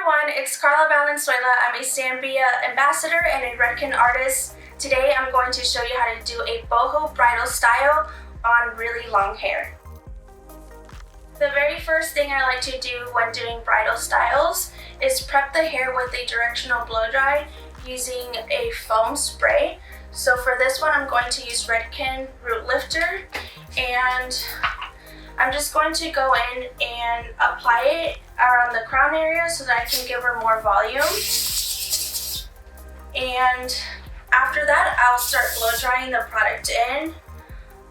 everyone, it's Karla Valenzuela. I'm a Zambia ambassador and a Redken artist. Today I'm going to show you how to do a boho bridal style on really long hair. The very first thing I like to do when doing bridal styles is prep the hair with a directional blow dry using a foam spray. So for this one I'm going to use Redken Root Lifter, and I'm just going to go in and apply it around the crown area so that I can give her more volume. And after that, I'll start blow drying the product in.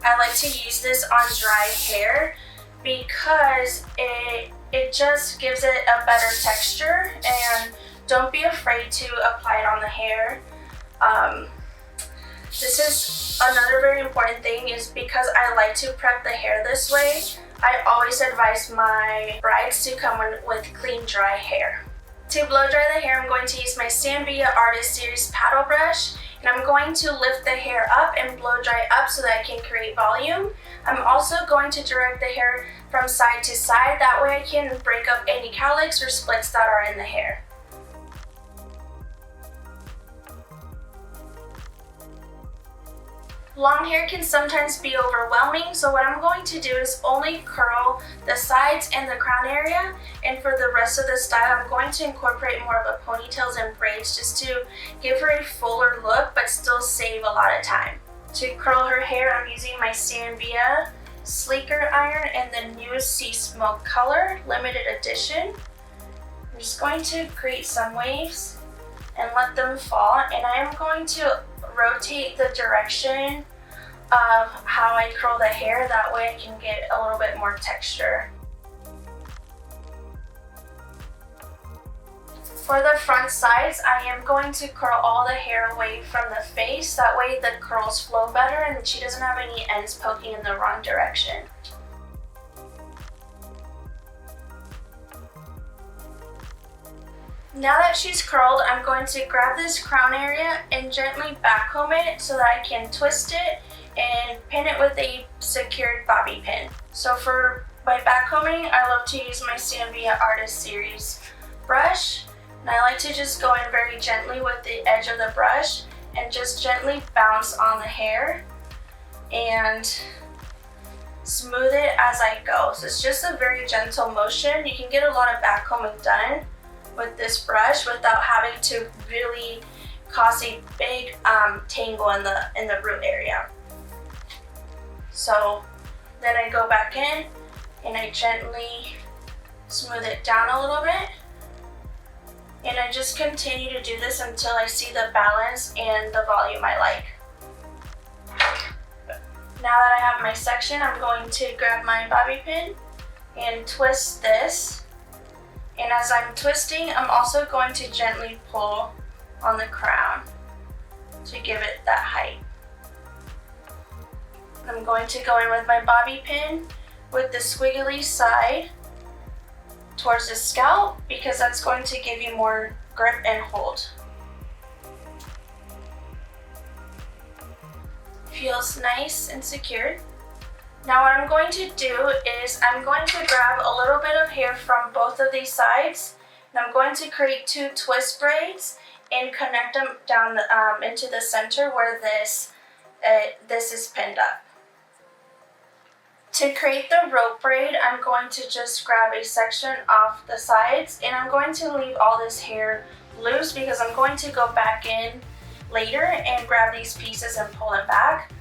I like to use this on dry hair because it just gives it a better texture, and don't be afraid to apply it on the hair. This is another very important thing, is because I like to prep the hair this way, I always advise my brides to come in with clean, dry hair. To blow dry the hair, I'm going to use my Zambia Artist Series paddle brush, and I'm going to lift the hair up and blow dry up so that I can create volume. I'm also going to direct the hair from side to side, that way I can break up any cowlicks or splits that are in the hair. Long hair can sometimes be overwhelming, so what I'm going to do is only curl the sides and the crown area, and for the rest of the style I'm going to incorporate more of a ponytails and braids just to give her a fuller look but still save a lot of time. To curl her hair, I'm using my Zambia Sleeker Iron in the newest Sea Smoke color, limited edition. I'm just going to create some waves and let them fall, and I am going to rotate the direction of how I curl the hair, that way I can get a little bit more texture. For the front sides, I am going to curl all the hair away from the face, that way the curls flow better and she doesn't have any ends poking in the wrong direction. Now that she's curled, I'm going to grab this crown area and gently backcomb it so that I can twist it and pin it with a secured bobby pin. So for my backcombing, I love to use my Zambia Artist Series brush, and I like to just go in very gently with the edge of the brush and just gently bounce on the hair and smooth it as I go. So it's just a very gentle motion. You can get a lot of backcombing done with this brush without having to really cause a big tangle in the root area. So then I go back in and I gently smooth it down a little bit, and I just continue to do this until I see the balance and the volume I like. Now that I have my section, I'm going to grab my bobby pin and twist this. And as I'm twisting, I'm also going to gently pull on the crown to give it that height. I'm going to go in with my bobby pin with the squiggly side towards the scalp, because that's going to give you more grip and hold. Feels nice and secured. Now what I'm going to do is I'm going to grab a little bit of hair from both of these sides, and I'm going to create two twist braids and connect them down into the center where this is pinned up. To create the rope braid, I'm going to just grab a section off the sides, and I'm going to leave all this hair loose because I'm going to go back in later and grab these pieces and pull them back.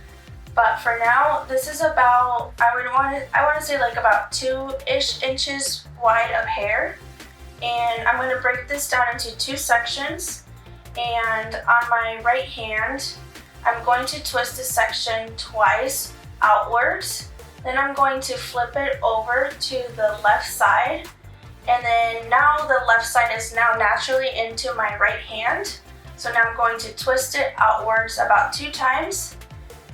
But for now, this is about, I want to say like about 2-ish inches wide of hair. And I'm going to break this down into two sections. And on my right hand, I'm going to twist this section twice outwards. Then I'm going to flip it over to the left side. And then now the left side is now naturally into my right hand. So now I'm going to twist it outwards about 2 times.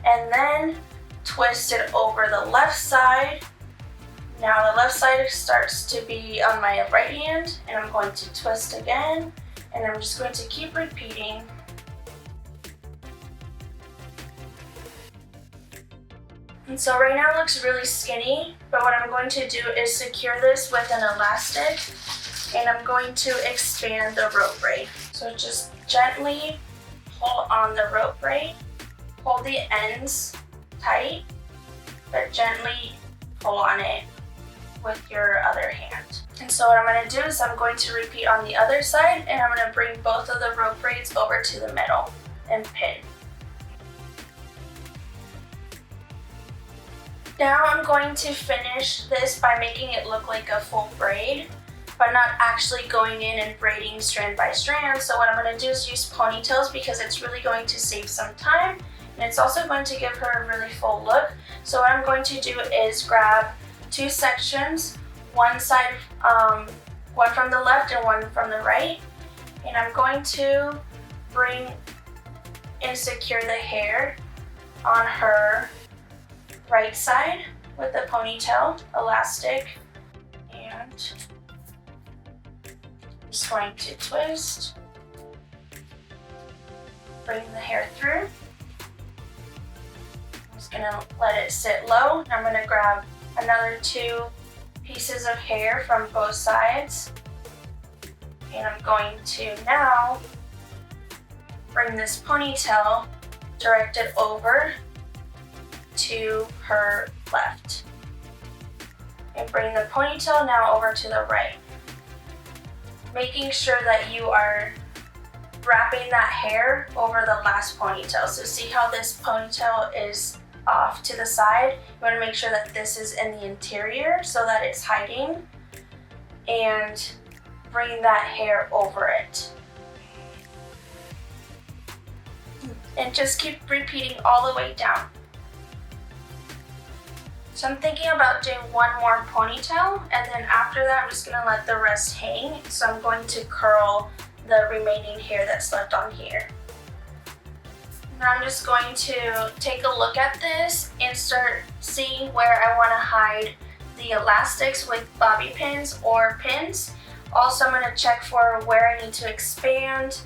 And then twist it over the left side. Now the left side starts to be on my right hand, and I'm going to twist again, and I'm just going to keep repeating. And so right now it looks really skinny, but what I'm going to do is secure this with an elastic, and I'm going to expand the rope braid. So just gently pull on the rope braid, hold the ends tight, but gently pull on it with your other hand. And so what I'm going to do is I'm going to repeat on the other side, and I'm going to bring both of the rope braids over to the middle and pin. Now I'm going to finish this by making it look like a full braid, but not actually going in and braiding strand by strand. So what I'm going to do is use ponytails because it's really going to save some time, and it's also going to give her a really full look. So what I'm going to do is grab two sections, one side, one from the left and one from the right, and I'm going to bring and secure the hair on her right side with the ponytail elastic, and I'm just going to twist, bring the hair through. I'm just gonna let it sit low. I'm gonna grab another two pieces of hair from both sides, and I'm going to now bring this ponytail directed over to her left, and bring the ponytail now over to the right, making sure that you are wrapping that hair over the last ponytail. So see how this ponytail is off to the side? You want to make sure that this is in the interior so that it's hiding, and bring that hair over it. And just keep repeating all the way down. So I'm thinking about doing one more ponytail, and then after that I'm just going to let the rest hang. So I'm going to curl the remaining hair that's left on here. Now I'm just going to take a look at this and start seeing where I want to hide the elastics with bobby pins or pins. Also, I'm going to check for where I need to expand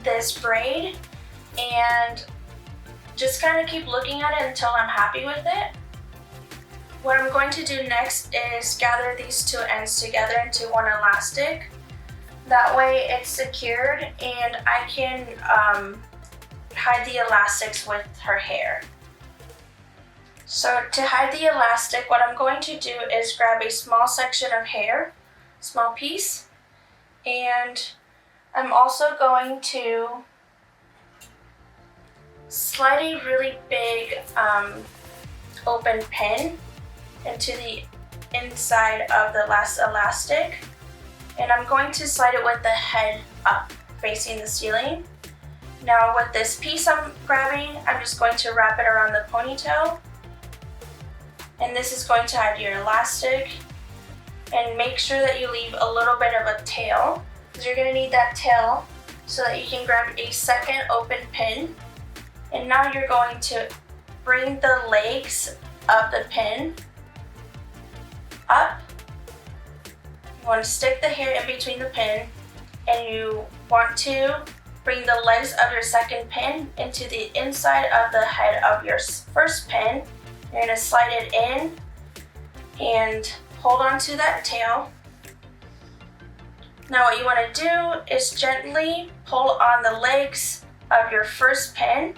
this braid, and just kind of keep looking at it until I'm happy with it. What I'm going to do next is gather these two ends together into one elastic. That way it's secured and I can hide the elastics with her hair. So to hide the elastic, what I'm going to do is grab a small section of hair, small piece, and I'm also going to slide a really big open pin into the inside of the last elastic, and I'm going to slide it with the head up facing the ceiling. Now with this piece I'm grabbing, I'm just going to wrap it around the ponytail, and this is going to hide your elastic. And make sure that you leave a little bit of a tail, because you're going to need that tail so that you can grab a second open pin. And now you're going to bring the legs of the pin up. You want to stick the hair in between the pin, and you want to bring the legs of your second pin into the inside of the head of your first pin. You're going to slide it in and hold on to that tail. Now what you want to do is gently pull on the legs of your first pin,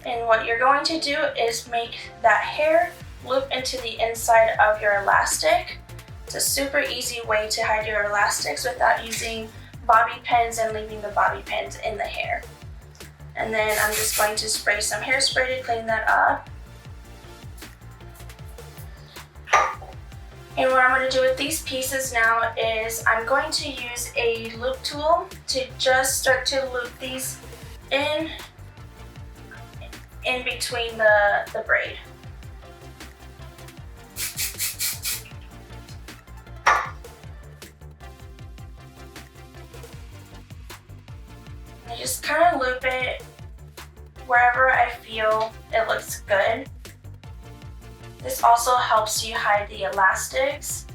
and what you're going to do is make that hair loop into the inside of your elastic. It's a super easy way to hide your elastics without using bobby pins and leaving the bobby pins in the hair. And then I'm just going to spray some hairspray to clean that up. And what I'm going to do with these pieces now is I'm going to use a loop tool to just start to loop these in between the braid. And just kind of loop it wherever I feel it looks good. This also helps you hide the elastics,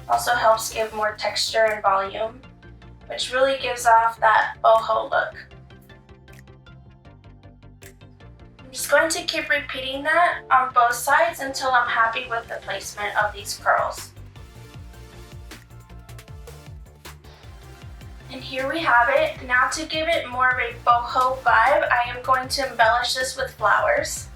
also helps give more texture and volume, which really gives off that boho look. I'm just going to keep repeating that on both sides until I'm happy with the placement of these curls. And here we have it. Now to give it more of a boho vibe, I am going to embellish this with flowers.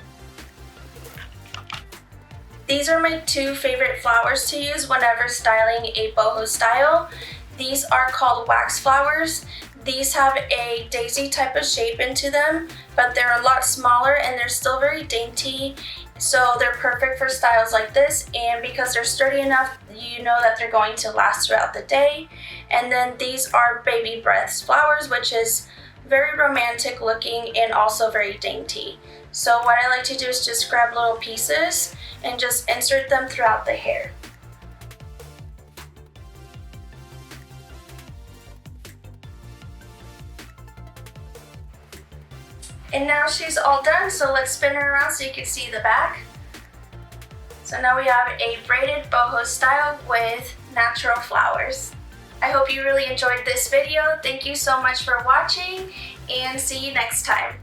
These are my two favorite flowers to use whenever styling a boho style. These are called wax flowers. These have a daisy type of shape into them, but they're a lot smaller and they're still very dainty. So they're perfect for styles like this, and because they're sturdy enough, you know that they're going to last throughout the day. And then these are baby breaths flowers, which is very romantic looking and also very dainty. So what I like to do is just grab little pieces and just insert them throughout the hair. And now she's all done, so let's spin her around so you can see the back. So now we have a braided boho style with natural flowers. I hope you really enjoyed this video. Thank you so much for watching, and see you next time.